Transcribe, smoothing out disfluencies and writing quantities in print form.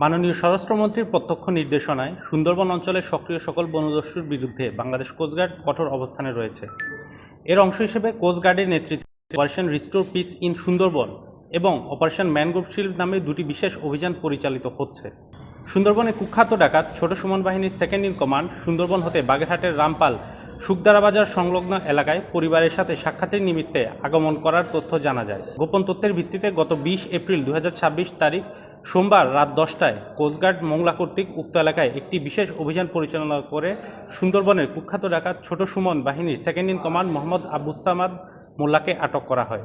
মাননীয় স্বরাষ্ট্রমন্ত্রীর প্রত্যক্ষ নির্দেশনায় সুন্দরবন অঞ্চলের সক্রিয় সকল বনদস্যুর বিরুদ্ধে বাংলাদেশ কোস্টগার্ড কঠোর অবস্থানে রয়েছে। এর অংশ হিসেবে কোস্টগার্ডের নেতৃত্বে operation restore piece in Sundarban এবং অপারেশন ম্যানগ্রোভ শিল্ড নামে দুটি বিশেষ অভিযান পরিচালিত হচ্ছে। সুন্দরবনে কুখ্যাত ডাকাত ছোট সুমন বাহিনীর সেকেন্ড ইন কমান্ড সুন্দরবন হতে বাগেরহাটের রামপাল শুকদারা বাজার সংলগ্ন এলাকায় পরিবারের সাথে সাক্ষাতের নিমিত্তে আগমন করার তথ্য জানা যায়। গোপন তথ্যের ভিত্তিতে গত 20 এপ্রিল 2026 তারিখ সোমবার রাত 10টায় কোস্টগার্ড মোংলা কর্তৃক উক্ত এলাকায় একটি বিশেষ অভিযান পরিচালনা করে সুন্দরবনের কুখ্যাত ডাকাত ছোট সুমন বাহিনীর second in command Mohammad Abus Samad মোল্লাকে আটক করা হয়।